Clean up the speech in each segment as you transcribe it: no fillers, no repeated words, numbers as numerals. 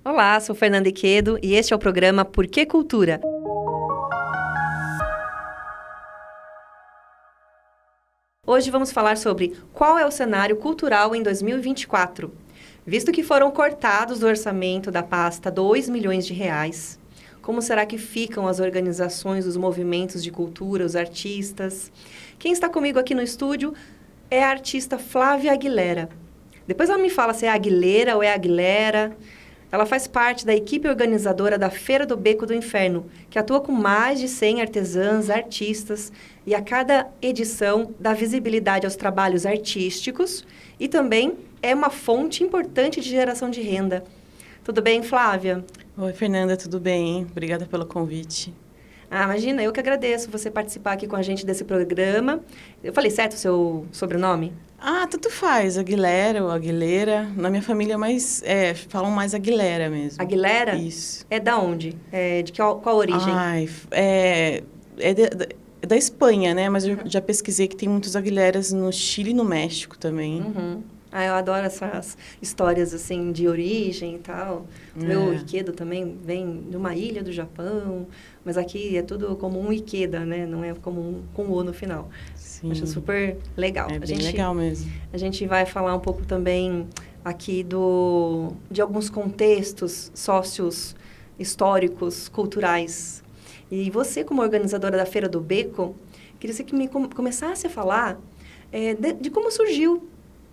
Olá, sou Fernanda Iquedo e este é o programa Por que Cultura? Hoje vamos falar sobre qual é o cenário cultural em 2024, visto que foram cortados do orçamento da pasta 2 milhões de reais. Como será que ficam as organizações, os movimentos de cultura, os artistas? Quem está comigo aqui no estúdio é a artista Flávia Aguilera. Depois ela me fala se é Aguilera ou é Aguilera. Ela faz parte da equipe organizadora da Feira do Beco do Inferno, que atua com mais de 100 artesãs, artistas, e a cada edição dá visibilidade aos trabalhos artísticos e também é uma fonte importante de geração de renda. Tudo bem, Flávia? Oi, Fernanda, tudo bem? Obrigada pelo convite. Imagina, eu que agradeço você participar aqui com a gente desse programa. Eu falei certo o seu sobrenome? Tanto faz, Aguilera ou Aguilera. Na minha família, falam mais Aguilera mesmo. Aguilera? Isso. É da onde? Qual origem? É da Espanha, né? Mas eu já pesquisei que tem muitos Aguileras no Chile e no México também. Uhum. Eu adoro essas histórias, assim, de origem e tal. O meu Ikeda também vem de uma ilha do Japão, mas aqui é tudo como um Ikeda, né? Não é como com o O no final. Sim. Acho super legal. É bem legal mesmo. A gente vai falar um pouco também aqui de alguns contextos sócios históricos, culturais. E você, como organizadora da Feira do Beco, queria que começasse a falar de como surgiu,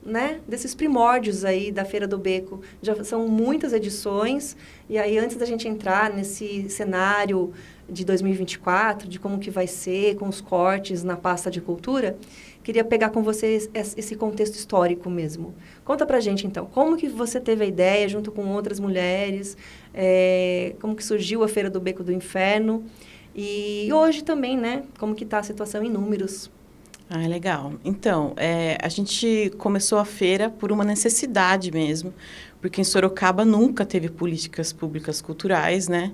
né, desses primórdios aí da Feira do Beco. Já são muitas edições, e aí antes da gente entrar nesse cenário de 2024, de como que vai ser, com os cortes na pasta de cultura, queria pegar com vocês esse contexto histórico mesmo. Conta pra gente, então, como que você teve a ideia, junto com outras mulheres, como que surgiu a Feira do Beco do Inferno, e hoje também, né, como que tá a situação em números. Legal. Então, a gente começou a feira por uma necessidade mesmo, porque em Sorocaba nunca teve políticas públicas culturais, né?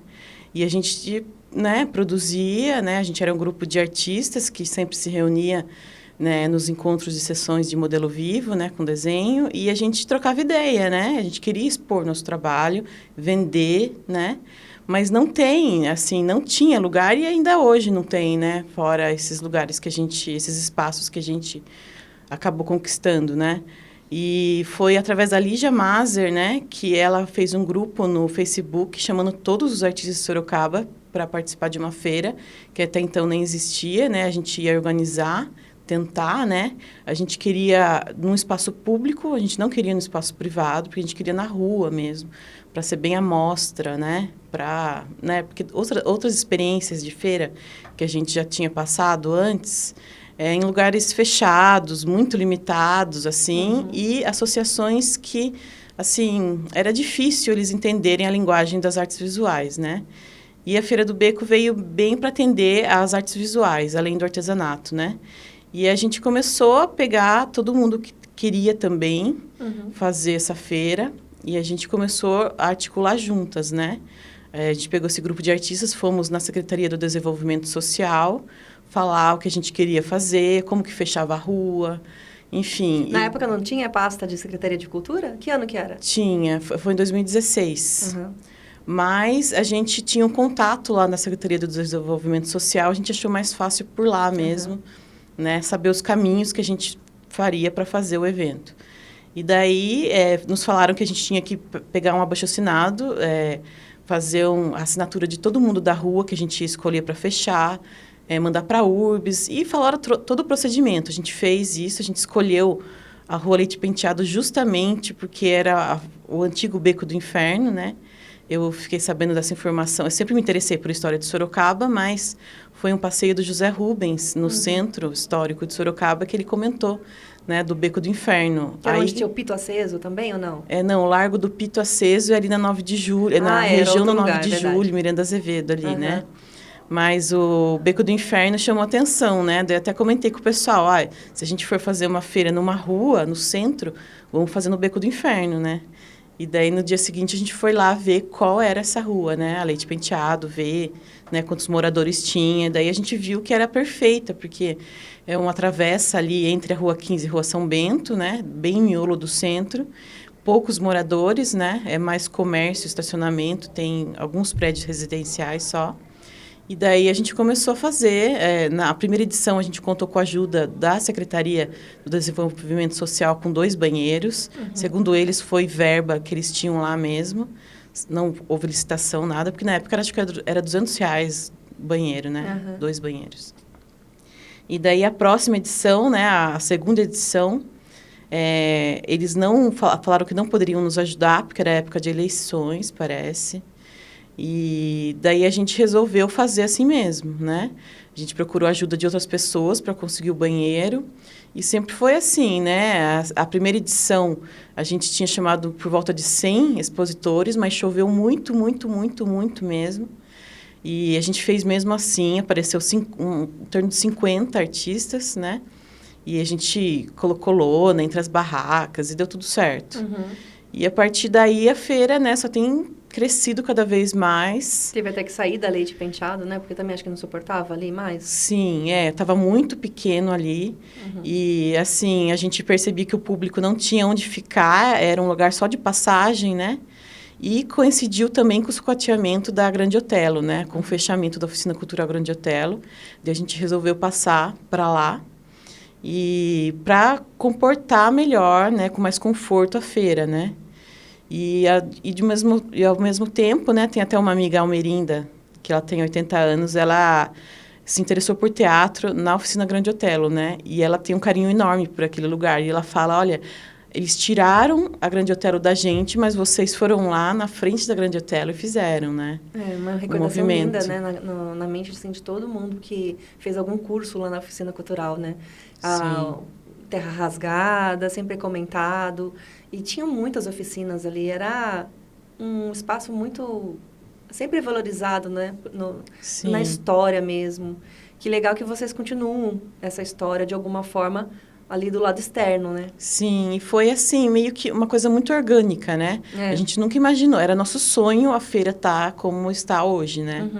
E a gente, né, produzia, né? A gente era um grupo de artistas que sempre se reunia, né, nos encontros e sessões de modelo vivo, né, com desenho, e a gente trocava ideia, né? A gente queria expor nosso trabalho, vender, né? Mas não tinha lugar e ainda hoje não tem, né? Fora esses lugares esses espaços que a gente acabou conquistando, né? E foi através da Lígia Maser, né? Que ela fez um grupo no Facebook chamando todos os artistas de Sorocaba para participar de uma feira, que até então nem existia, né? A gente ia organizar, tentar, né? A gente queria num espaço público, a gente não queria no espaço privado, porque a gente queria na rua mesmo, para ser bem à mostra, né? Porque outras experiências de feira que a gente já tinha passado antes, em lugares fechados, muito limitados, assim, e associações que, assim, era difícil eles entenderem a linguagem das artes visuais, né? E a Feira do Beco veio bem para atender às artes visuais, além do artesanato, né? E a gente começou a pegar todo mundo que queria também fazer essa feira, e a gente começou a articular juntas, né? A gente pegou esse grupo de artistas, fomos na Secretaria do Desenvolvimento Social, falar o que a gente queria fazer, como que fechava a rua, enfim. Na época não tinha pasta de Secretaria de Cultura? Que ano que era? Tinha, foi em 2016. Mas a gente tinha um contato lá na Secretaria do Desenvolvimento Social, a gente achou mais fácil por lá mesmo, né? Saber os caminhos que a gente faria para fazer o evento. E daí, nos falaram que a gente tinha que pegar um abaixo-assinado, fazer a assinatura de todo mundo da rua que a gente ia escolher para fechar, mandar para a URBS, e falaram todo o procedimento. A gente fez isso, a gente escolheu a Rua Leite Penteado justamente porque era o antigo Beco do Inferno, né? Eu fiquei sabendo dessa informação. Eu sempre me interessei por história de Sorocaba, mas foi um passeio do José Rubens, no Centro Histórico de Sorocaba, que ele comentou, né, do Beco do Inferno. Que era onde tinha o Pito Aceso também, ou não? Não, o Largo do Pito Aceso é ali na 9 de Julho, na região do 9 de Julho, Miranda Azevedo ali, né? Mas o Beco do Inferno chamou atenção, né? Daí eu até comentei com o pessoal, se a gente for fazer uma feira numa rua, no centro, vamos fazer no Beco do Inferno, né? E daí, no dia seguinte, a gente foi lá ver qual era essa rua, né? A Leite Penteado, ver, né, quantos moradores tinha. Daí a gente viu que era perfeita, porque é uma travessa ali entre a Rua 15 e a Rua São Bento, né? Bem miolo do centro. poucos moradores, né? É mais comércio, estacionamento, tem alguns prédios residenciais só. E daí a gente começou a fazer. Na primeira edição, a gente contou com a ajuda da Secretaria do Desenvolvimento Social com 2 banheiros. Segundo eles, foi verba que eles tinham lá mesmo. Não houve licitação, nada, porque na época acho que era R$200 o banheiro, né? 2 banheiros. E daí a próxima edição, né? A segunda edição, eles não falaram que não poderiam nos ajudar, porque era época de eleições, parece. E daí a gente resolveu fazer assim mesmo, né? A gente procurou a ajuda de outras pessoas para conseguir o banheiro. E sempre foi assim, né? A primeira edição, a gente tinha chamado por volta de 100 expositores, mas choveu muito, muito, muito, muito mesmo. E a gente fez mesmo assim, apareceu em torno de 50 artistas, né? E a gente colocou lona entre as barracas e deu tudo certo. E a partir daí a feira, né, só tem crescido cada vez mais. Teve até que sair da Leite Penteado, né? Porque também acho que não suportava ali mais. Sim, estava muito pequeno ali. E, assim, a gente percebia que o público não tinha onde ficar, era um lugar só de passagem, né? E coincidiu também com o sucateamento da Grande Otelo, né? Com o fechamento da Oficina Cultural Grande Otelo. Daí a gente resolveu passar para lá. E para comportar melhor, né? Com mais conforto a feira, né? E ao mesmo tempo, né, tem até uma amiga Almerinda, que ela tem 80 anos, ela se interessou por teatro na Oficina Grande Otelo, né? E ela tem um carinho enorme por aquele lugar. E ela fala, olha, eles tiraram a Grande Otelo da gente, mas vocês foram lá na frente da Grande Otelo e fizeram, né? Uma recordação linda, né? Na mente assim, de todo mundo que fez algum curso lá na Oficina Cultural, né? Terra Rasgada, sempre comentado. E tinha muitas oficinas ali. Era um espaço muito... sempre valorizado, né? Na história mesmo. Que legal que vocês continuam essa história, de alguma forma, ali do lado externo, né? Sim, e foi assim, meio que uma coisa muito orgânica, né? A gente nunca imaginou. Era nosso sonho a feira estar como está hoje, né?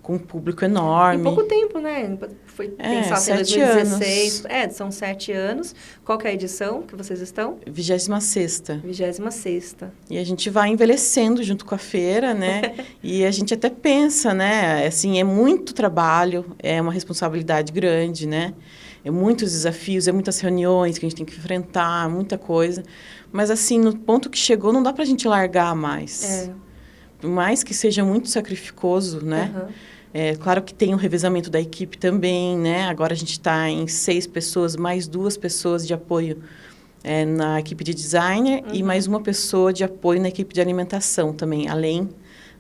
Com um público enorme. Em pouco tempo, né? Foi pensado em 2016. São 7 anos. Qual que é a edição que vocês estão? 26ª. 26ª. E a gente vai envelhecendo junto com a feira, né? E a gente até pensa, né? Assim, é muito trabalho, é uma responsabilidade grande, né? É muitos desafios, é muitas reuniões que a gente tem que enfrentar, muita coisa. Mas, assim, no ponto que chegou, não dá pra gente largar mais. Por mais que seja muito sacrificoso, né? Claro que tem o revezamento da equipe também, né? Agora a gente está em 6 pessoas, mais 2 pessoas de apoio na equipe de designer e mais uma pessoa de apoio na equipe de alimentação também. Além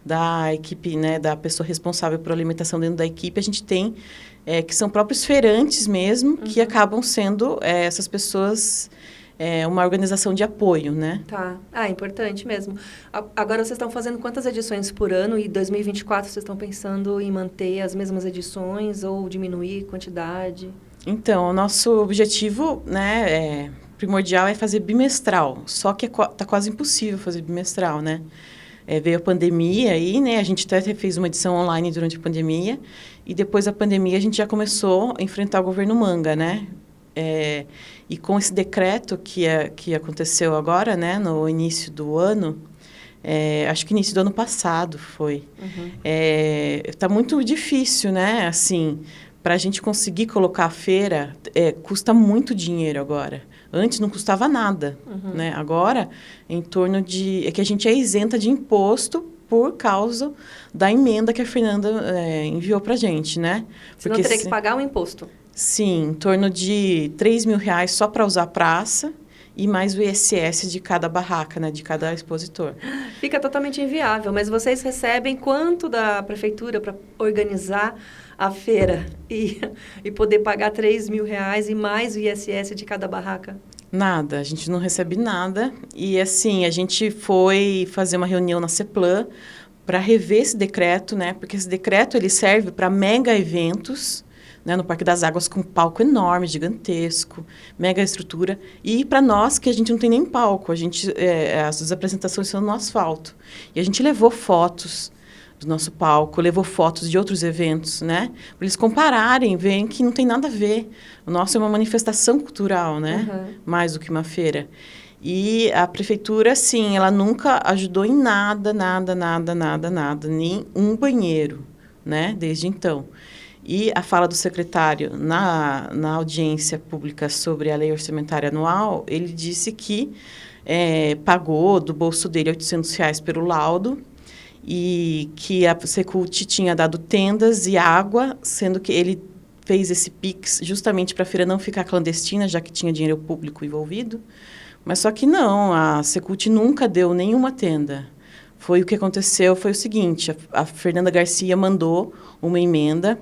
da equipe, né, da pessoa responsável por alimentação dentro da equipe, a gente tem que são próprios feirantes mesmo, que acabam sendo essas pessoas... uma organização de apoio, né? Tá. Importante mesmo. Agora, vocês estão fazendo quantas edições por ano? E 2024, vocês estão pensando em manter as mesmas edições ou diminuir quantidade? Então, o nosso objetivo, né, primordial é fazer bimestral. Só que tá quase impossível fazer bimestral, né? Veio a pandemia aí, né? A gente até fez uma edição online durante a pandemia. E depois da pandemia, a gente já começou a enfrentar o governo Manga, né? E com esse decreto que aconteceu agora, né, no início do ano, acho que início do ano passado foi, tá muito difícil, né, assim, para a gente conseguir colocar a feira, custa muito dinheiro agora. Antes não custava nada, né? Agora, em torno de... que a gente é isenta de imposto por causa da emenda que a Fernanda enviou para a gente, né? Senão teria que pagar o imposto. Sim, em torno de R$3.000 só para usar a praça e mais o ISS de cada barraca, né, de cada expositor. Fica totalmente inviável, mas vocês recebem quanto da prefeitura para organizar a feira e poder pagar R$3.000 e mais o ISS de cada barraca? Nada, a gente não recebe nada. E assim, a gente foi fazer uma reunião na CEPLAN para rever esse decreto, né, porque esse decreto ele serve para mega eventos, né, no Parque das Águas, com um palco enorme, gigantesco, mega estrutura. E para nós, que a gente não tem nem palco, as apresentações são no asfalto. E a gente levou fotos do nosso palco, levou fotos de outros eventos, né? Para eles compararem, verem que não tem nada a ver. O nosso é uma manifestação cultural, né? Mais do que uma feira. E a prefeitura, sim, ela nunca ajudou em nada, nem um banheiro, né, desde então. E a fala do secretário na audiência pública sobre a lei orçamentária anual, ele disse que pagou do bolso dele R$ 800 pelo laudo e que a Secult tinha dado tendas e água, sendo que ele fez esse Pix justamente para a feira não ficar clandestina, já que tinha dinheiro público envolvido. Mas só que não, a Secult nunca deu nenhuma tenda. O que aconteceu foi o seguinte, a Fernanda Garcia mandou uma emenda,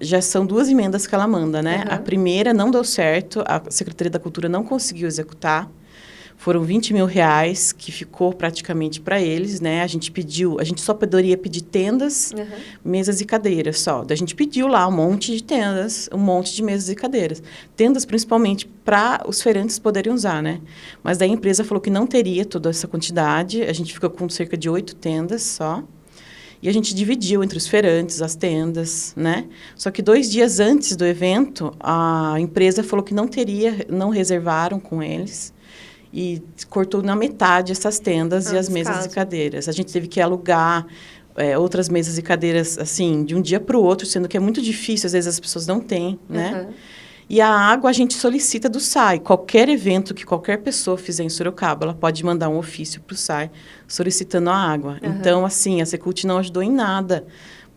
já são 2 emendas que ela manda, né? Uhum. A primeira não deu certo, a Secretaria da Cultura não conseguiu executar. Foram R$ 20 mil que ficou praticamente para eles, né? A gente só poderia pedir tendas, mesas e cadeiras só. A gente pediu lá um monte de tendas, um monte de mesas e cadeiras. Tendas principalmente para os feirantes poderem usar, né? Mas daí a empresa falou que não teria toda essa quantidade. A gente ficou com cerca de 8 tendas só. E a gente dividiu entre os feirantes as tendas, né? Só que 2 dias antes do evento, a empresa falou que não reservaram com eles. E cortou na metade essas tendas e as mesas e cadeiras. A gente teve que alugar outras mesas e cadeiras, assim, de um dia para o outro, sendo que é muito difícil, às vezes as pessoas não têm, né? E a água a gente solicita do SAI. Qualquer evento que qualquer pessoa fizer em Sorocaba, ela pode mandar um ofício para o SAI solicitando a água. Então, assim, a Secult não ajudou em nada.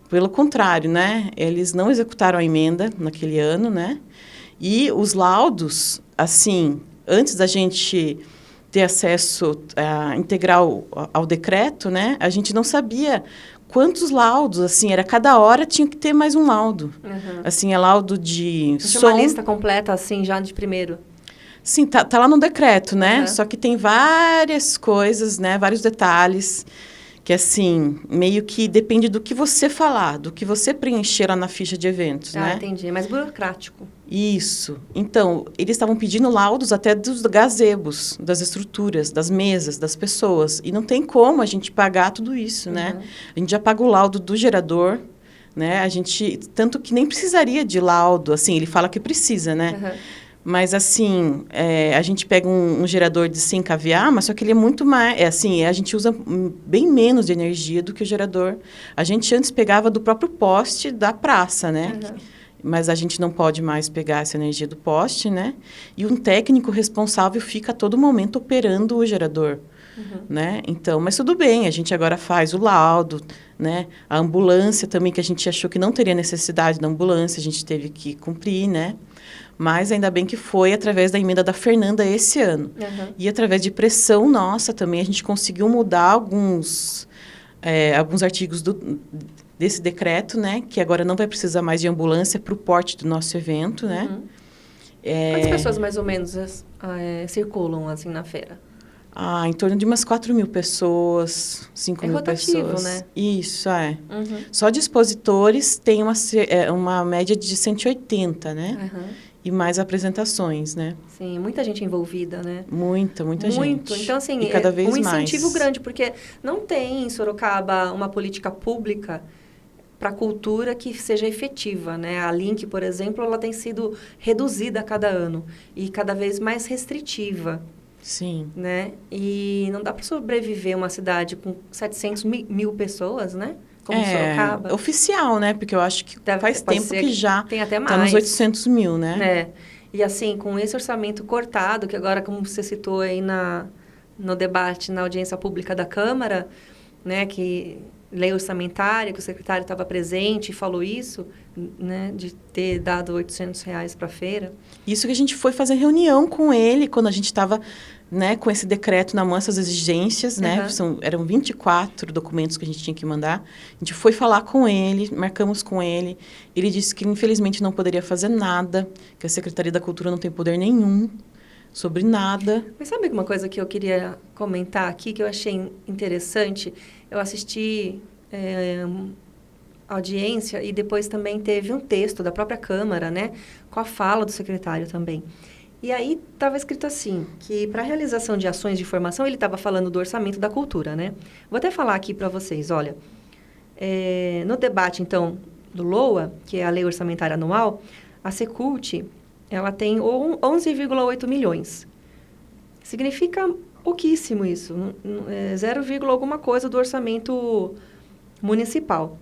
Pelo contrário, né? Eles não executaram a emenda naquele ano, né? E os laudos, assim, antes da gente ter acesso integral ao decreto, né? A gente não sabia quantos laudos, assim, cada hora tinha que ter mais um laudo. Assim, laudo de som. Tinha uma lista completa, assim, já de primeiro. Sim, tá lá no decreto, né? Só que tem várias coisas, né? Vários detalhes que, assim, meio que depende do que você falar, do que você preencher lá na ficha de eventos, né? Entendi. É mais burocrático. Isso. Então, eles estavam pedindo laudos até dos gazebos, das estruturas, das mesas, das pessoas. E não tem como a gente pagar tudo isso, né? A gente já paga o laudo do gerador, né? Tanto que nem precisaria de laudo, assim, ele fala que precisa, né? Mas, assim, a gente pega um gerador de 100 kVA, mas só que ele é muito mais... a gente usa bem menos de energia do que o gerador. A gente antes pegava do próprio poste da praça, né? Mas a gente não pode mais pegar essa energia do poste, né? E um técnico responsável fica a todo momento operando o gerador, né? Então, mas tudo bem, a gente agora faz o laudo, né? A ambulância também, que a gente achou que não teria necessidade da ambulância, a gente teve que cumprir, né? Mas ainda bem que foi através da emenda da Fernanda esse ano. E através de pressão nossa também, a gente conseguiu mudar alguns artigos desse decreto, né? Que agora não vai precisar mais de ambulância para o porte do nosso evento, né? Quantas pessoas, mais ou menos, circulam, assim, na feira? Em torno de umas 4 mil pessoas, 5 mil rotativo, pessoas. Né? Isso, Só de expositores tem uma média de 180, né? E mais apresentações, né? Sim, muita gente envolvida, né? Muita gente. Muito. Então, assim, e cada vez um incentivo mais. grande, porque não tem em Sorocaba uma política pública para a cultura que seja efetiva, né? A Link, por exemplo, ela tem sido reduzida a cada ano e cada vez mais restritiva. Sim. Né? E não dá para sobreviver uma cidade com 700 mil pessoas, né? Como Sorocaba. Oficial, né? Porque eu acho que faz tempo que já tem até mais. Tá nos 800 mil, né? E assim, com esse orçamento cortado, que agora, como você citou aí no debate, na audiência pública da Câmara, né? Que lei orçamentária, que o secretário estava presente e falou isso, né? De ter dado R$ 800 para a feira. Isso que a gente foi fazer reunião com ele, quando a gente estava... Né, com esse decreto na mão, essas exigências, né? Eram 24 documentos que a gente tinha que mandar. A gente foi falar com ele, marcamos com ele. Ele disse que, infelizmente, não poderia fazer nada, que a Secretaria da Cultura não tem poder nenhum sobre nada. Mas sabe uma coisa que eu queria comentar aqui, que eu achei interessante? Eu assisti a audiência e depois também teve um texto da própria Câmara, né? Com a fala do secretário também. E aí estava escrito assim, que para a realização de ações de formação, ele estava falando do orçamento da cultura, né? Vou até falar aqui para vocês, olha, no debate, então, do LOA, que é a Lei Orçamentária Anual, a Secult, ela tem 11,8 milhões. Significa pouquíssimo isso. É 0, alguma coisa do orçamento municipal.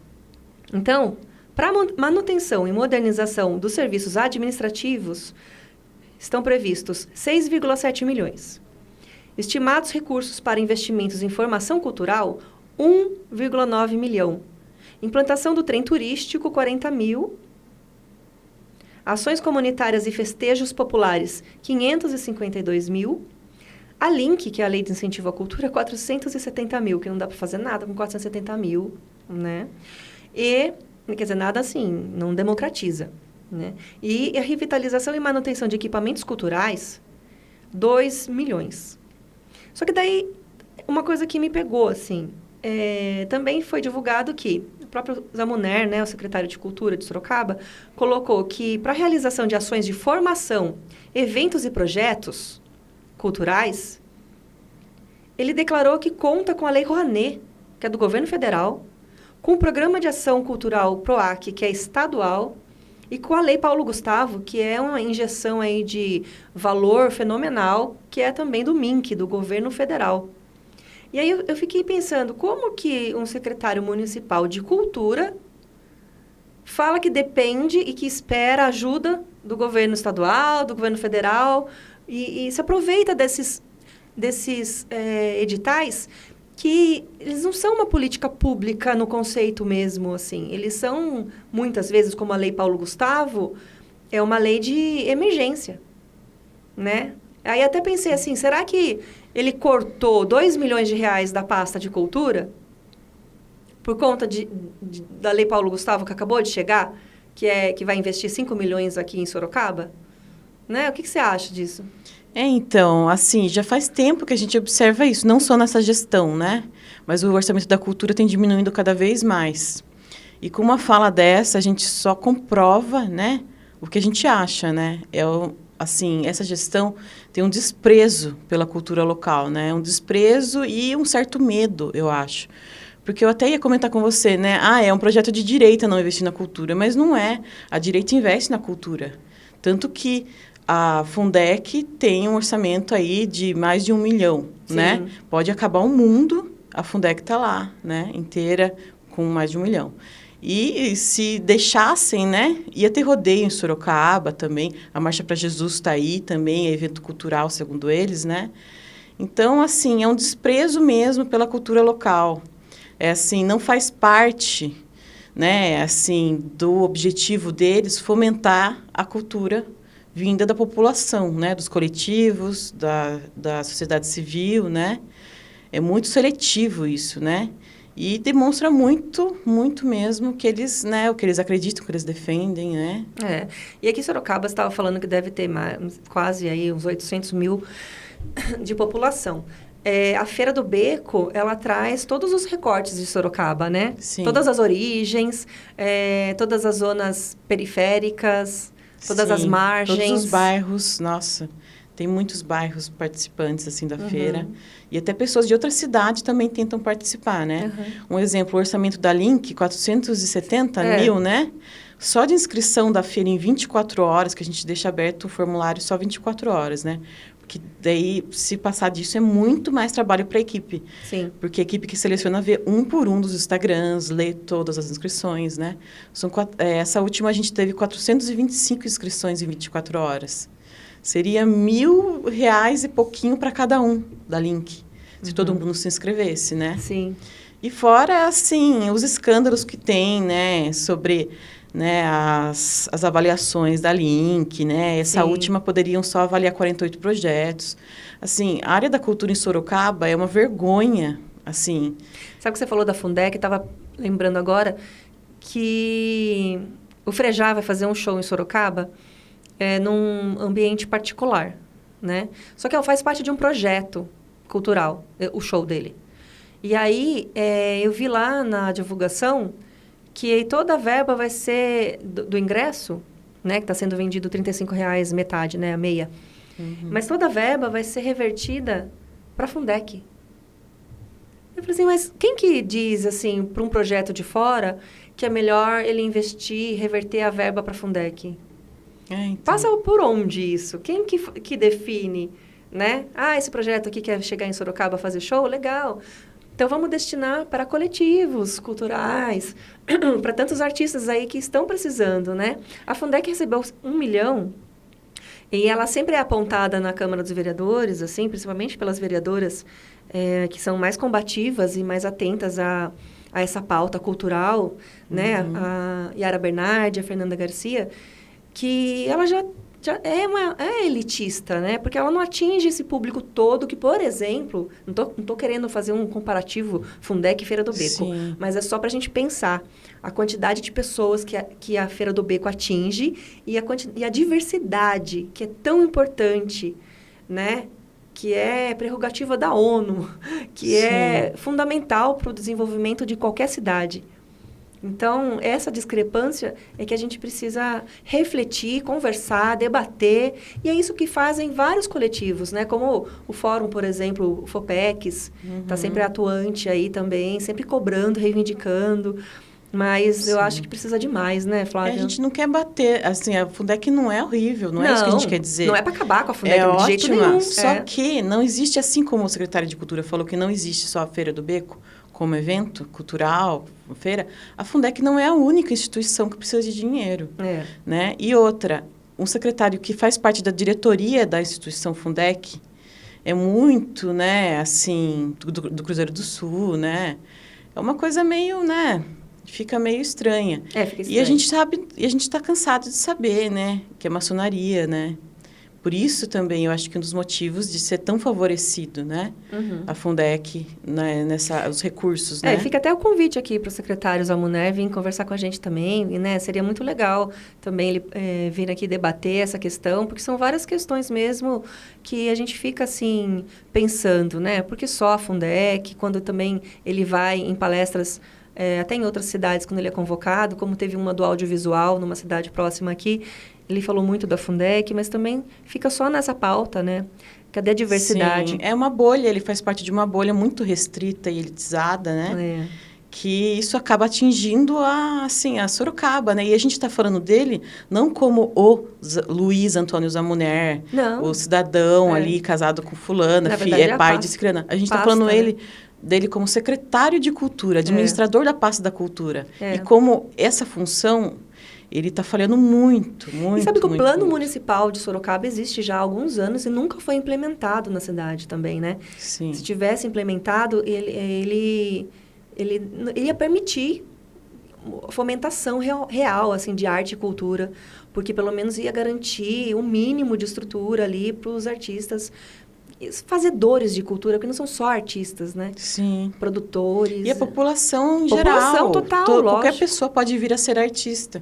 Então, para manutenção e modernização dos serviços administrativos, estão previstos 6,7 milhões. Estimados recursos para investimentos em formação cultural, 1,9 milhão. Implantação do trem turístico, 40 mil. Ações comunitárias e festejos populares, 552 mil. A LINC, que é a Lei de Incentivo à Cultura, 470 mil, que não dá para fazer nada com 470 mil, né? E, quer dizer, nada assim, não democratiza, né? E a revitalização e manutenção de equipamentos culturais, 2 milhões. Só que daí, uma coisa que me pegou, assim, também foi divulgado que o próprio Zamuner, né, o secretário de Cultura de Sorocaba, colocou que para a realização de ações de formação, eventos e projetos culturais, ele declarou que conta com a Lei Rouanet, que é do governo federal, com o Programa de Ação Cultural PROAC, que é estadual, e com a Lei Paulo Gustavo, que é uma injeção aí de valor fenomenal, que é também do MINC, do governo federal. E aí eu fiquei pensando, como que um secretário municipal de cultura fala que depende e que espera ajuda do governo estadual, do governo federal, e se aproveita desses editais que eles não são uma política pública no conceito mesmo, assim. Eles são, muitas vezes, como a Lei Paulo Gustavo, é uma lei de emergência, né? Aí até pensei assim, será que ele cortou 2 milhões de reais da pasta de cultura por conta da Lei Paulo Gustavo, que acabou de chegar, que vai investir 5 milhões aqui em Sorocaba? Né? O que você acha disso? Então, assim, já faz tempo que a gente observa isso, não só nessa gestão, né? Mas o orçamento da cultura tem diminuindo cada vez mais. E com uma fala dessa, a gente só comprova, né, o que a gente acha, né? Assim, essa gestão tem um desprezo pela cultura local, né? Um desprezo e um certo medo, eu acho. Porque eu até ia comentar com você, né? É um projeto de direita não investir na cultura, mas não é. A direita investe na cultura. Tanto que a Fundec tem um orçamento aí de mais de 1 milhão, Sim. Né? Pode acabar o mundo, a Fundec está lá, né? Inteira, com mais de 1 milhão. E se deixassem, né? Ia ter rodeio em Sorocaba também. A Marcha para Jesus está aí também, é evento cultural, segundo eles, né? Então, assim, é um desprezo mesmo pela cultura local. É assim, não faz parte, né? Assim, do objetivo deles fomentar a cultura vinda da população, né? Dos coletivos, da sociedade civil, né? É muito seletivo isso, né? E demonstra muito, muito mesmo que eles, né? O que eles acreditam, o que eles defendem, né? E aqui em Sorocaba, você estava falando que deve ter quase aí uns 800 mil de população. A Feira do Beco, ela traz todos os recortes de Sorocaba, né? Sim. Todas as origens, todas as zonas periféricas, todas as margens. Todos os bairros, nossa, tem muitos bairros participantes, assim, da feira. E até pessoas de outra cidade também tentam participar, né? Um exemplo, o orçamento da LINC, 470 mil, né? Só de inscrição da feira em 24 horas, que a gente deixa aberto o formulário só 24 horas, né? Porque daí, se passar disso, é muito mais trabalho para a equipe. Sim. Porque a equipe que seleciona vê um por um dos Instagrams, lê todas as inscrições, né? Essa última a gente teve 425 inscrições em 24 horas. Seria R$1.000 e pouquinho para cada um da LINC, se todo mundo se inscrevesse, né? Sim. E fora, assim, os escândalos que tem, né, sobre... né, as avaliações da LINC, né? Essa última poderiam só avaliar 48 projetos. Assim, a área da cultura em Sorocaba é uma vergonha, assim. Sabe o que você falou da Fundec? Estava lembrando agora que o Frejá vai fazer um show em Sorocaba num ambiente particular, né? Só que ela faz parte de um projeto cultural, o show dele. E aí, eu vi lá na divulgação que toda a verba vai ser do ingresso, né? Que está sendo vendido R$35, metade, né? A meia. Mas toda a verba vai ser revertida para a Fundec. Eu falei assim, mas quem que diz, assim, para um projeto de fora, que é melhor ele investir e reverter a verba para a Fundec? Então. Passa por onde isso? Quem que define, né? Ah, esse projeto aqui quer chegar em Sorocaba fazer show? Legal. Então, vamos destinar para coletivos culturais, para tantos artistas aí que estão precisando, né? A Fundec recebeu 1 milhão e ela sempre é apontada na Câmara dos Vereadores, assim, principalmente pelas vereadoras que são mais combativas e mais atentas a essa pauta cultural, né? A Yara Bernardi, a Fernanda Garcia, que ela já é elitista, né? Porque ela não atinge esse público todo que, por exemplo, não tô querendo fazer um comparativo Fundec e Feira do Beco, Sim. mas é só para a gente pensar a quantidade de pessoas que a Feira do Beco atinge e a diversidade, que é tão importante, né? Que é prerrogativa da ONU, que é fundamental para o desenvolvimento de qualquer cidade. Então, essa discrepância é que a gente precisa refletir, conversar, debater, e é isso que fazem vários coletivos, né? Como o Fórum, por exemplo, o FOPEX, está sempre atuante aí também, sempre cobrando, reivindicando, mas eu acho que precisa de mais, né, Flávia? A gente não quer bater, assim, a Fundec não é horrível, não é isso que a gente quer dizer. Não é para acabar com a Fundec É de jeito ótima, nenhum. só que não existe, assim como o secretário de Cultura falou que não existe só a Feira do Beco como evento cultural, feira, a Fundec não é a única instituição que precisa de dinheiro, né? E outra, um secretário que faz parte da diretoria da instituição Fundec é muito, né, assim, do Cruzeiro do Sul, né? É uma coisa meio, né, fica meio estranha. Fica estranho. E a gente sabe, e a gente está cansado de saber, né, que é maçonaria, né? Por isso também eu acho que um dos motivos de ser tão favorecido, né, a Fundec, né, os recursos, né? Fica até o convite aqui para os secretários da Amuner vir conversar com a gente também, né? Seria muito legal também ele vir aqui debater essa questão, porque são várias questões mesmo que a gente fica, assim, pensando, né? Porque só a Fundec, quando também ele vai em palestras até em outras cidades, quando ele é convocado, como teve uma do audiovisual numa cidade próxima aqui, ele falou muito da Fundec, mas também fica só nessa pauta, né? Cadê a diversidade? Sim, é uma bolha, ele faz parte de uma bolha muito restrita e elitizada, né? Que isso acaba atingindo a Sorocaba, né? E a gente está falando dele não como o Luiz Antônio Zamuner, o cidadão ali casado com fulana, pai de ciclana. A gente está falando dele como secretário de Cultura, administrador da pasta da Cultura. E como essa função... Ele está falhando muito. E sabe que o plano municipal de Sorocaba existe já há alguns anos e nunca foi implementado na cidade também, né? Sim. Se tivesse implementado, ele ia permitir fomentação real assim, de arte e cultura, porque pelo menos ia garantir um mínimo de estrutura ali para os artistas fazedores de cultura, porque não são só artistas, né? Sim. Produtores. E a população em geral. População total, qualquer pessoa pode vir a ser artista.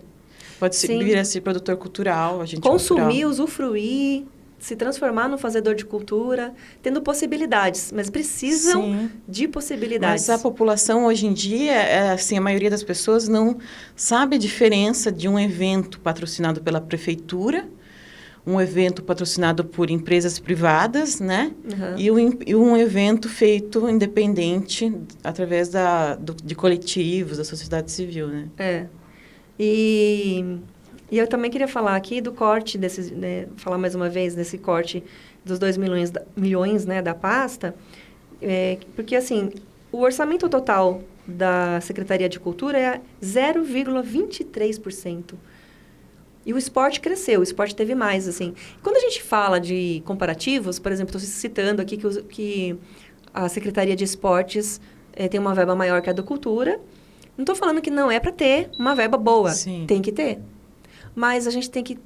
Pode vir a ser produtor cultural, agente consumir, cultural. Usufruir, se transformar num fazedor de cultura, tendo possibilidades, mas precisam de possibilidades. Mas a população hoje em dia, assim, a maioria das pessoas não sabe a diferença de um evento patrocinado pela prefeitura, um evento patrocinado por empresas privadas, né? E um evento feito independente através de coletivos, da sociedade civil, né? E eu também queria falar aqui do corte falar mais uma vez desse corte dos 2 milhões, né, da pasta, porque assim, o orçamento total da Secretaria de Cultura é 0,23%. E o esporte cresceu, o esporte teve mais, assim. Quando a gente fala de comparativos, por exemplo, estou citando aqui que a Secretaria de Esportes tem uma verba maior que a da Cultura. Não estou falando que não é para ter uma verba boa. Sim. Tem que ter. Mas a gente tem que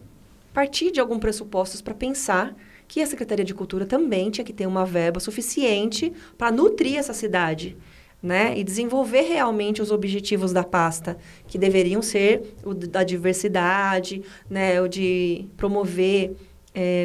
partir de alguns pressupostos para pensar que a Secretaria de Cultura também tinha que ter uma verba suficiente para nutrir essa cidade, né? E desenvolver realmente os objetivos da pasta, que deveriam ser o da diversidade, né? O de promover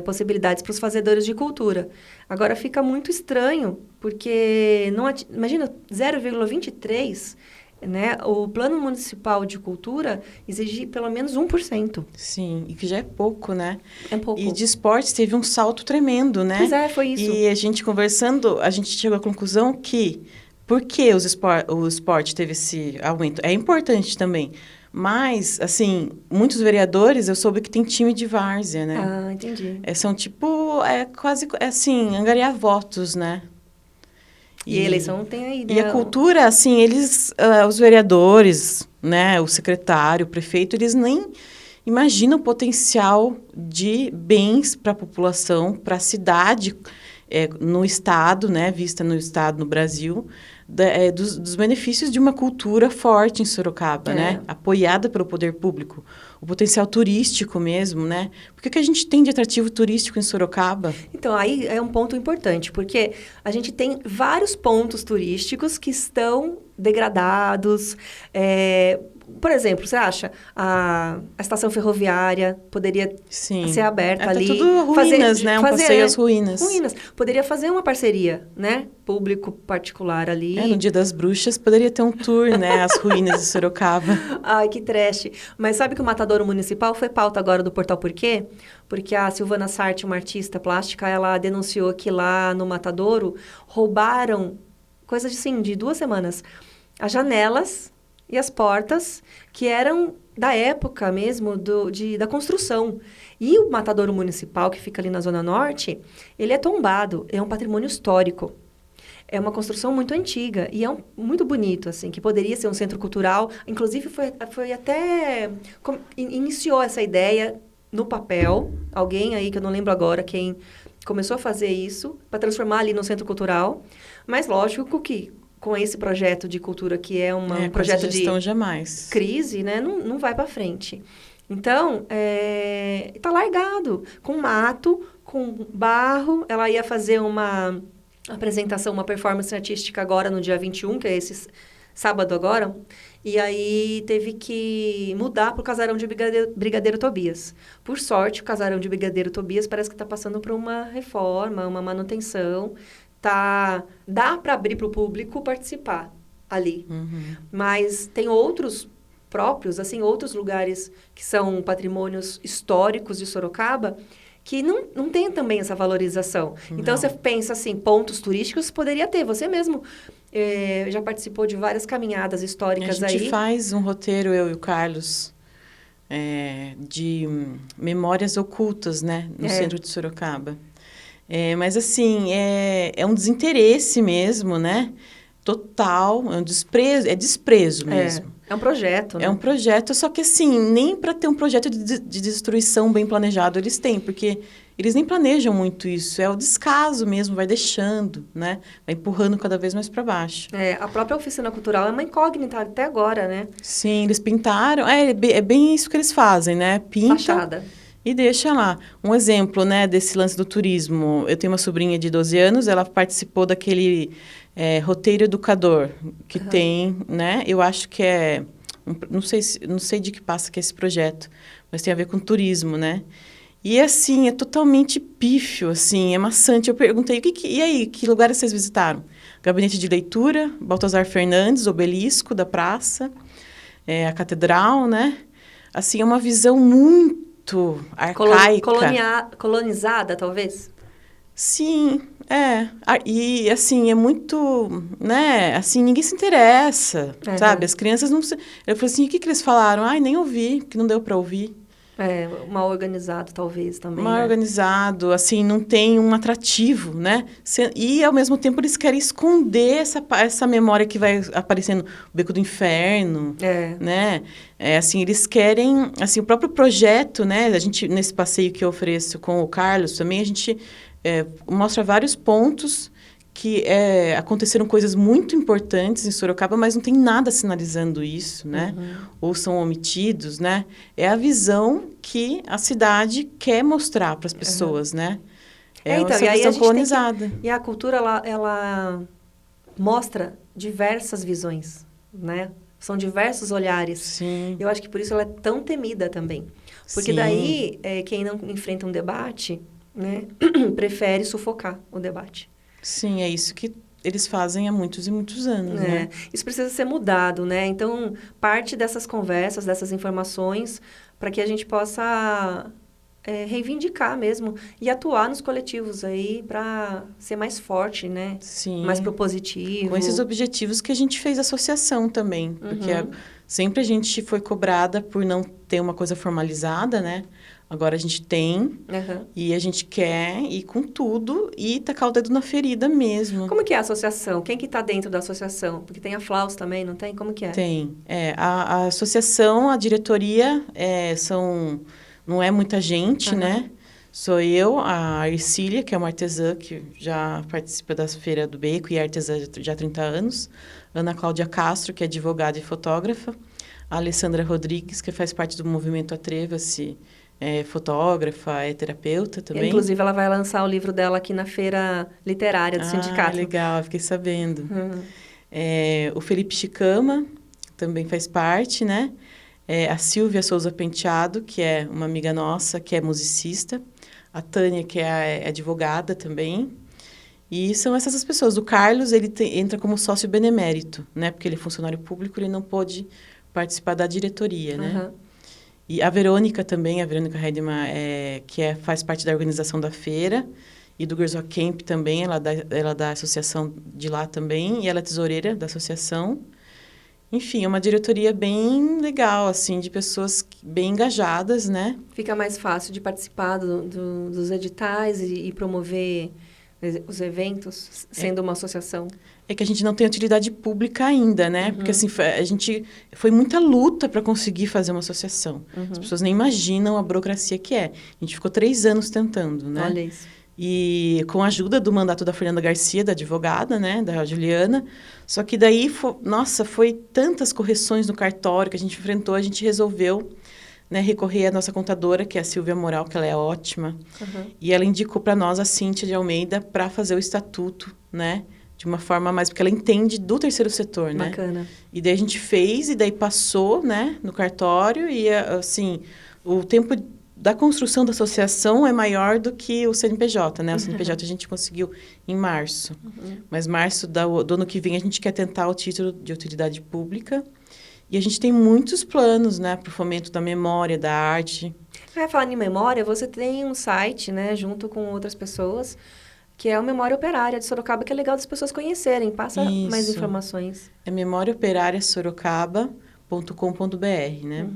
possibilidades para os fazedores de cultura. Agora, fica muito estranho, porque imagina, 0,23%, né? O Plano Municipal de Cultura exige pelo menos 1%. Sim, e que já é pouco, né? É pouco. E de esportes teve um salto tremendo, né? Pois foi isso. E a gente conversando, a gente chegou à conclusão que Por que o esporte teve esse aumento? É importante também. Mas, assim, muitos vereadores, eu soube que tem time de várzea, né? Ah, entendi. São tipo, quase, assim, angariar votos, né? E a eleição tem aí, E a né? cultura, assim, os vereadores, né, o secretário, o prefeito, eles nem imaginam o potencial de bens para a população, para a cidade, no estado, né, vista no estado, no Brasil, dos benefícios de uma cultura forte em Sorocaba, né, apoiada pelo poder público. O potencial turístico mesmo, né? Por que a gente tem de atrativo turístico em Sorocaba? Então, aí é um ponto importante, porque a gente tem vários pontos turísticos que estão degradados. Por exemplo, você acha a estação ferroviária poderia ser aberta Tá ali? tudo ruínas, né? Um passeio às ruínas. Ruínas. Poderia fazer uma parceria, né? Público-particular ali. No Dia das Bruxas poderia ter um tour, né? As ruínas de Sorocaba. Ai, que trash. Mas sabe que o Matadouro Municipal foi pauta agora do Portal Por quê? Porque a Silvana Sarti, uma artista plástica, ela denunciou que lá no Matadouro roubaram, coisa de, assim, de 2 semanas, as janelas e as portas que eram da época mesmo da construção. E o Matadouro Municipal, que fica ali na Zona Norte, ele é tombado, é um patrimônio histórico. É uma construção muito antiga e é muito bonito, assim, que poderia ser um centro cultural. Inclusive, foi até... iniciou essa ideia no papel. Alguém aí, que eu não lembro agora, quem começou a fazer isso, para transformar ali no centro cultural. Mas, lógico que com esse projeto de cultura, que é um projeto de jamais. Crise, né, não vai para frente. Então, está largado, com mato, com barro. Ela ia fazer uma apresentação, uma performance artística agora no dia 21, que é esse sábado agora, e aí teve que mudar para o Casarão de Brigadeiro Tobias. Por sorte, o Casarão de Brigadeiro Tobias parece que está passando por uma reforma, uma manutenção. Dá para abrir para o público participar ali. Uhum. Mas tem outros próprios, assim, outros lugares que são patrimônios históricos de Sorocaba, que não tem também essa valorização. Não. Então, você pensa assim, pontos turísticos poderia ter. Você mesmo já participou de várias caminhadas históricas aí. A gente faz um roteiro, eu e o Carlos, de memórias ocultas, né? No centro de Sorocaba. Mas, assim, é um desinteresse mesmo, né? Total, é um desprezo mesmo. É um projeto, né? É um projeto, só que assim, nem para ter um projeto de destruição bem planejado eles têm, porque eles nem planejam muito isso, é o descaso mesmo, vai deixando, né? Vai empurrando cada vez mais para baixo. A própria oficina cultural é uma incógnita até agora, né? Sim, eles pintaram, é bem isso que eles fazem, né? Pintam fachada. E deixa lá. Um exemplo, né, desse lance do turismo, eu tenho uma sobrinha de 12 anos, ela participou daquele roteiro educador que tem, né? Eu acho que não sei de que passa que é esse projeto, mas tem a ver com turismo, né? E assim, é totalmente pífio, assim, é maçante. Eu perguntei, e aí, que lugares vocês visitaram? Gabinete de Leitura, Baltazar Fernandes, Obelisco da Praça, a Catedral, né? Assim, é uma visão muito arcaica. Colonizada, talvez? Sim, E, assim, é muito, né? Assim, ninguém se interessa, sabe? As crianças não se... Eu falei assim, o que eles falaram? Ai, nem ouvi, que não deu para ouvir. Mal organizado, talvez, também, Mal organizado, assim, não tem um atrativo, né? E, ao mesmo tempo, eles querem esconder essa memória que vai aparecendo, o Beco do Inferno, né? Assim, eles querem... Assim, o próprio projeto, né? A gente, nesse passeio que eu ofereço com o Carlos, também, a gente mostra vários pontos que aconteceram coisas muito importantes em Sorocaba, mas não tem nada sinalizando isso, né? Uhum. Ou são omitidos, né? É a visão que a cidade quer mostrar para as pessoas, né? Então, essa visão colonizada. E a cultura, ela mostra diversas visões, né? São diversos olhares. Sim. Eu acho que por isso ela é tão temida também. Porque daí, quem não enfrenta um debate, né? prefere sufocar o debate. Sim, é isso que eles fazem há muitos e muitos anos, né? Isso precisa ser mudado, né? Então, parte dessas conversas, dessas informações, para que a gente possa reivindicar mesmo e atuar nos coletivos aí para ser mais forte, né? Sim. Mais propositivo. Com esses objetivos que a gente fez associação também. Porque sempre a gente foi cobrada por não ter uma coisa formalizada, né? Agora a gente tem e a gente quer ir com tudo e tacar o dedo na ferida mesmo. Como que é a associação? Quem que está dentro da associação? Porque tem a Flaus também, não tem? Como que é? Tem. A associação, a diretoria, não é muita gente, né? Sou eu, a Ercília, que é uma artesã que já participa da Feira do Beco e é artesã já há 30 anos. Ana Cláudia Castro, que é advogada e fotógrafa. A Alessandra Rodrigues, que faz parte do movimento Atreva-se, fotógrafa, é terapeuta também. Inclusive, ela vai lançar o livro dela aqui na Feira Literária do Sindicato. Legal, fiquei sabendo. O Felipe Chicama também faz parte, né? A Silvia Souza Penteado, que é uma amiga nossa, que é musicista. A Tânia, que é advogada também. E são essas as pessoas. O Carlos, ele entra como sócio benemérito, né? Porque ele é funcionário público, ele não pôde participar da diretoria, né? E a Verônica também, a Verônica Hedman, faz parte da organização da feira. E do Girls Rock Camp também, ela é da associação de lá também. E ela é tesoureira da associação. Enfim, é uma diretoria bem legal, assim, de pessoas bem engajadas, né? Fica mais fácil de participar dos editais e promover os eventos, sendo uma associação. É que a gente não tem utilidade pública ainda, né? Porque, assim, foi muita luta para conseguir fazer uma associação. As pessoas nem imaginam a burocracia que é. A gente ficou 3 anos tentando, né? Olha isso. E com a ajuda do mandato da Fernanda Garcia, da advogada, né? Da Juliana. Só que daí, foi tantas correções no cartório que a gente enfrentou, a gente resolveu, né, recorrer à nossa contadora, que é a Silvia Moral, que ela é ótima. E ela indicou para nós a Cíntia de Almeida para fazer o estatuto, né? De uma forma mais... Porque ela entende do terceiro setor, né? Bacana. E daí a gente fez, e daí passou, né? No cartório, e assim, o tempo da construção da associação é maior do que o CNPJ, né? O CNPJ a gente conseguiu em março. Mas março do ano que vem a gente quer tentar o título de utilidade pública. E a gente tem muitos planos, né? Para o fomento da memória, da arte. Falando em memória, você tem um site, né? Junto com outras pessoas, que é o Memória Operária de Sorocaba, que é legal das pessoas conhecerem. Passa mais informações. É memoriaoperariasorocaba.com.br, né?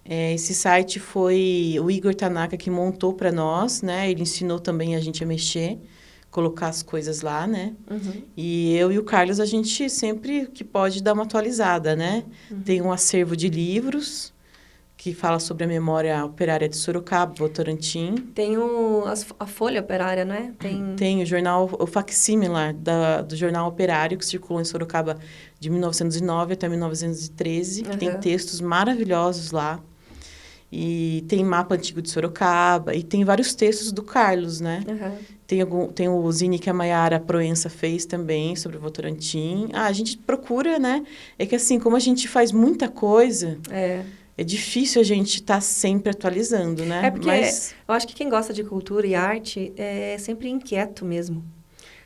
Esse site foi o Igor Tanaka que montou para nós, né? Ele ensinou também a gente a mexer, colocar as coisas lá, né? E eu e o Carlos, a gente sempre que pode dar uma atualizada, né? Tem um acervo de livros que fala sobre a memória operária de Sorocaba, Votorantim. Tem a Folha Operária, né? Tem o jornal, o facsímile do Jornal Operário, que circulou em Sorocaba de 1909 até 1913, que tem textos maravilhosos lá. E tem mapa antigo de Sorocaba, e tem vários textos do Carlos, né? Tem o zine que a Maiara Proença fez também, sobre o Votorantim. A gente procura, né? É que assim, como a gente faz muita coisa... É difícil a gente estar sempre atualizando, né? É porque eu acho que quem gosta de cultura e arte é sempre inquieto mesmo.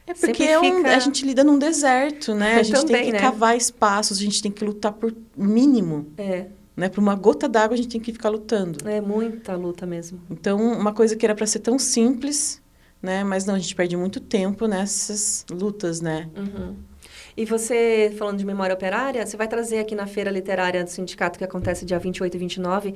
É porque a gente lida num deserto, né? A gente também, tem que cavar espaços, a gente tem que lutar por mínimo. Né? Por uma gota d'água, a gente tem que ficar lutando. É muita luta mesmo. Então, uma coisa que era para ser tão simples, né? Mas não, a gente perde muito tempo nessas lutas, né? E você, falando de memória operária, você vai trazer aqui na Feira Literária do Sindicato, que acontece dia 28 e 29,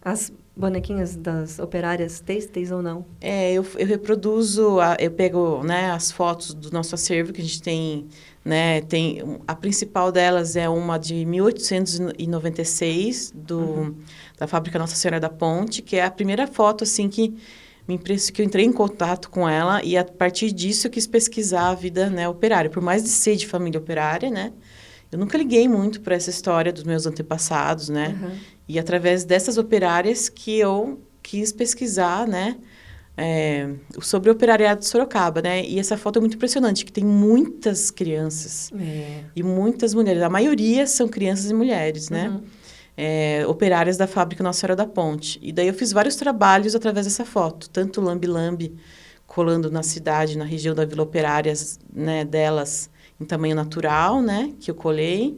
as bonequinhas das operárias têxteis ou não? Eu reproduzo, eu pego, né, as fotos do nosso acervo, que a gente tem, né, a principal delas é uma de 1896, da fábrica Nossa Senhora da Ponte, que é a primeira foto, assim, que eu entrei em contato com ela, e a partir disso eu quis pesquisar a vida, né, operária. Por mais de ser de família operária, né, eu nunca liguei muito para essa história dos meus antepassados, né, e através dessas operárias que eu quis pesquisar, né, sobre o operariado de Sorocaba, né, e essa foto é muito impressionante, que tem muitas crianças e muitas mulheres, a maioria são crianças e mulheres, né, operárias da fábrica Nossa Senhora da Ponte. E daí eu fiz vários trabalhos através dessa foto, tanto lambe-lambe, colando na cidade, na região da Vila Operária, né, delas em tamanho natural, né, que eu colei.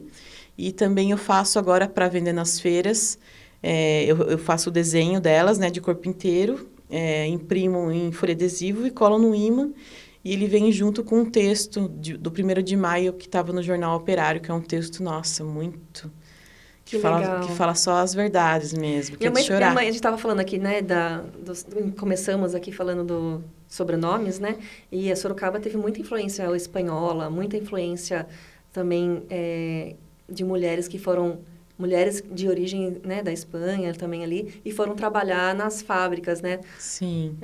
E também eu faço agora para vender nas feiras Eu faço o desenho delas, né, de corpo inteiro, imprimo em folha adesivo e colo no ímã. E ele vem junto com um texto do 1º de maio, que estava no Jornal Operário, que é um texto, nossa, muito... Que legal. Que fala só as verdades mesmo, que é de chorar. Minha mãe, a gente estava falando aqui, né, começamos aqui falando do sobrenomes, né, e a Sorocaba teve muita influência espanhola, muita influência também de mulheres que foram, mulheres de origem, né, da Espanha também ali, e foram trabalhar nas fábricas, né. Sim.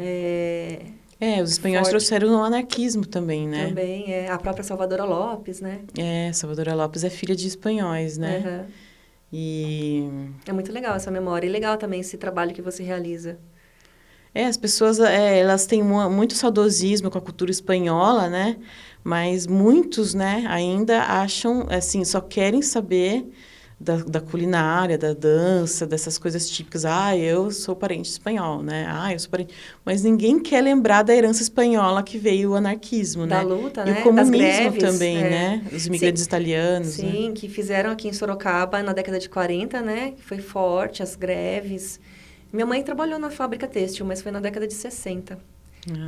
Os espanhóis trouxeram o anarquismo também, né? Também, a própria Salvadora Lopes, né. Salvadora Lopes é filha de espanhóis, né. Uhum. E... É muito legal essa memória. E legal também esse trabalho que você realiza. As pessoas, elas têm muito saudosismo com a cultura espanhola, né? Mas muitos, né, ainda acham, assim, só querem saber da culinária, da dança, dessas coisas típicas. Eu sou parente espanhol, né? Eu sou parente... Mas ninguém quer lembrar da herança espanhola que veio o anarquismo, da né? Luta, e né? o comunismo das greves, também, né? Os imigrantes italianos, sim, né? que fizeram aqui em Sorocaba na década de 40, né? Que foi forte, as greves. Minha mãe trabalhou na fábrica têxtil, mas foi na década de 60.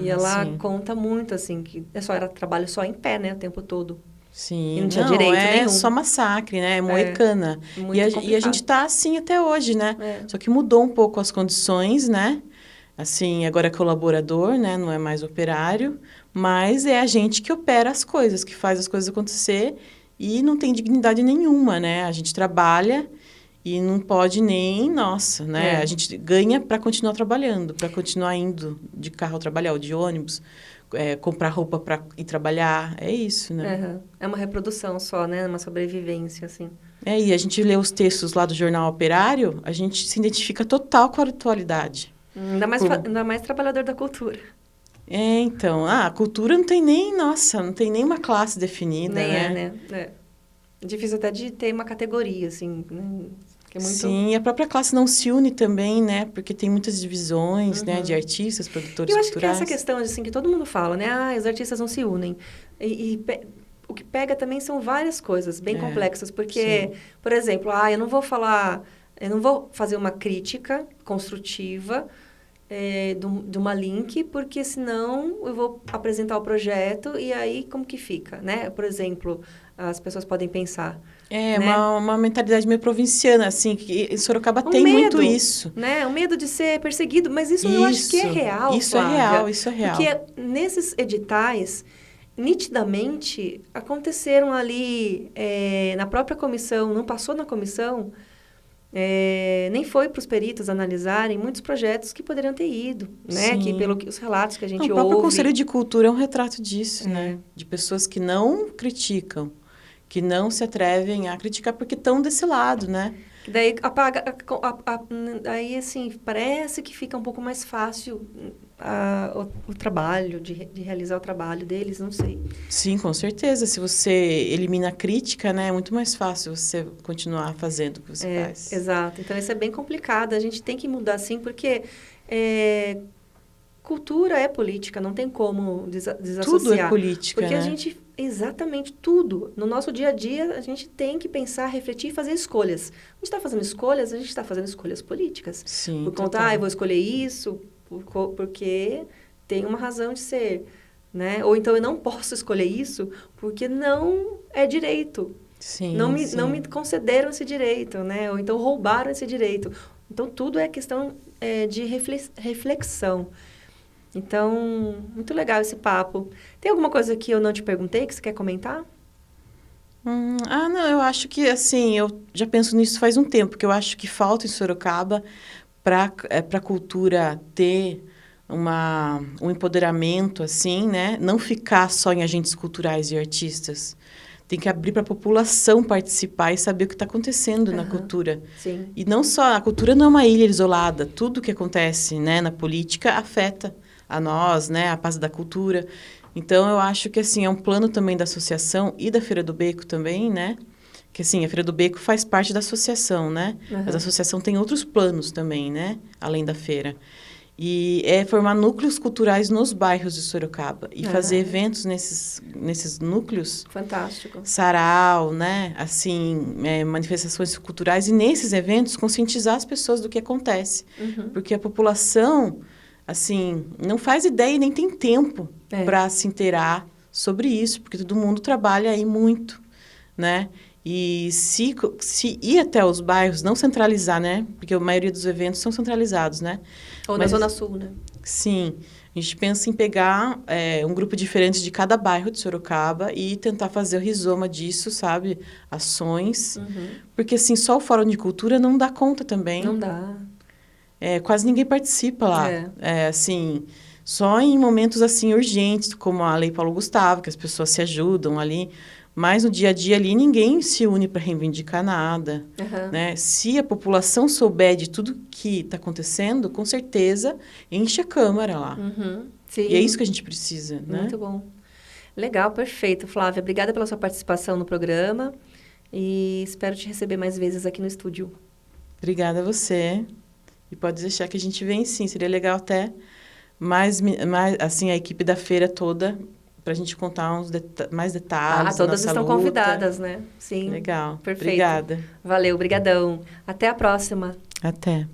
E ela conta muito, assim, que era trabalho só em pé, né? O tempo todo. Sim, e não tinha direito nenhum. Só massacre, né? É moecana. E a gente tá assim até hoje, né? Só que mudou um pouco as condições, né? Assim, agora é colaborador, né? Não é mais operário, mas é a gente que opera as coisas, que faz as coisas acontecer e não tem dignidade nenhuma, né? A gente trabalha e não pode nem, né? A gente ganha para continuar trabalhando, para continuar indo de carro trabalhar ou de ônibus. Comprar roupa para ir trabalhar, é isso, né? Uhum. É uma reprodução só, né? Uma sobrevivência, assim. E a gente lê os textos lá do Jornal Operário, a gente se identifica total com a atualidade. Ainda mais trabalhador da cultura. Então, a cultura não tem não tem nem uma classe definida, nem né? É difícil até de ter uma categoria, assim, né? Que é muito... Sim, a própria classe não se une também, né? Porque tem muitas divisões, né? De artistas, produtores Eu culturais. acho que é essa questão, assim, que todo mundo fala, né? Os artistas não se unem. O que pega também são várias coisas bem complexas. Porque, por exemplo, eu não vou fazer uma crítica construtiva de uma link, porque senão eu vou apresentar o projeto e aí como que fica, né? Por exemplo, as pessoas podem pensar... né? uma mentalidade meio provinciana, assim, que em Sorocaba tem medo, muito isso. Né? O medo de ser perseguido, mas isso eu acho que é real, Isso Flávia, é real, isso é real. Porque nesses editais, nitidamente, aconteceram ali, na própria comissão, não passou na comissão, nem foi para os peritos analisarem muitos projetos que poderiam ter ido, né? Que os relatos que a gente ouve... O próprio Conselho de Cultura é um retrato disso, né? De pessoas que não criticam, que não se atrevem a criticar porque estão desse lado, né? Daí aí, assim, parece que fica um pouco mais fácil o trabalho, de realizar o trabalho deles, não sei. Sim, com certeza. Se você elimina a crítica, né? É muito mais fácil você continuar fazendo o que você faz. Exato. Então, isso é bem complicado. A gente tem que mudar, sim, porque... cultura é política, não tem como desassociar. Tudo é política, porque né? a gente, exatamente tudo. No nosso dia a dia, a gente tem que pensar, refletir e fazer escolhas. A gente está fazendo escolhas, a gente está fazendo escolhas políticas. Sim, por conta, eu vou escolher isso porque tem uma razão de ser, né? Ou então eu não posso escolher isso porque não é direito. Sim, não me concederam esse direito, né? Ou então roubaram esse direito. Então, tudo é questão de reflexão. Então, muito legal esse papo. Tem alguma coisa que eu não te perguntei que você quer comentar? Não, eu acho que, assim, eu já penso nisso faz um tempo, porque eu acho que falta em Sorocaba para a cultura ter um empoderamento, assim, né? Não ficar só em agentes culturais e artistas. Tem que abrir para a população participar e saber o que está acontecendo na cultura. Sim. E não só, a cultura não é uma ilha isolada. Tudo que acontece, né, na política afeta a nós, né, a paz da cultura. Então, eu acho que, assim, é um plano também da associação e da Feira do Beco também, né? Que, assim, a Feira do Beco faz parte da associação, né? Mas a associação tem outros planos também, né? Além da feira. E é formar núcleos culturais nos bairros de Sorocaba e fazer eventos nesses núcleos. Fantástico. Sarau, né? Assim, manifestações culturais. E nesses eventos, conscientizar as pessoas do que acontece. Porque a população, assim, não faz ideia e nem tem tempo para se inteirar sobre isso. Porque todo mundo trabalha aí muito, né? E se ir até os bairros, não centralizar, né? Porque a maioria dos eventos são centralizados, né? Ou na Zona Sul, né? Sim. A gente pensa em pegar um grupo diferente de cada bairro de Sorocaba e tentar fazer o rizoma disso, sabe? Ações. Porque, assim, só o Fórum de Cultura não dá conta também. Não dá. Quase ninguém participa lá. Assim, só em momentos, assim, urgentes, como a Lei Paulo Gustavo, que as pessoas se ajudam ali. Mas no dia a dia ali, ninguém se une para reivindicar nada, né? Se a população souber de tudo que está acontecendo, com certeza enche a Câmara lá. Sim. E é isso que a gente precisa, né? Muito bom. Legal, perfeito, Flávia. Obrigada pela sua participação no programa e espero te receber mais vezes aqui no estúdio. Obrigada a você. E pode deixar que a gente venha sim. Seria legal até mais assim, a equipe da feira toda, para a gente contar mais detalhes da todas nossa estão luta. convidadas, né? Sim. Legal. Perfeito. Obrigada. Valeu, brigadão. Até a próxima. Até.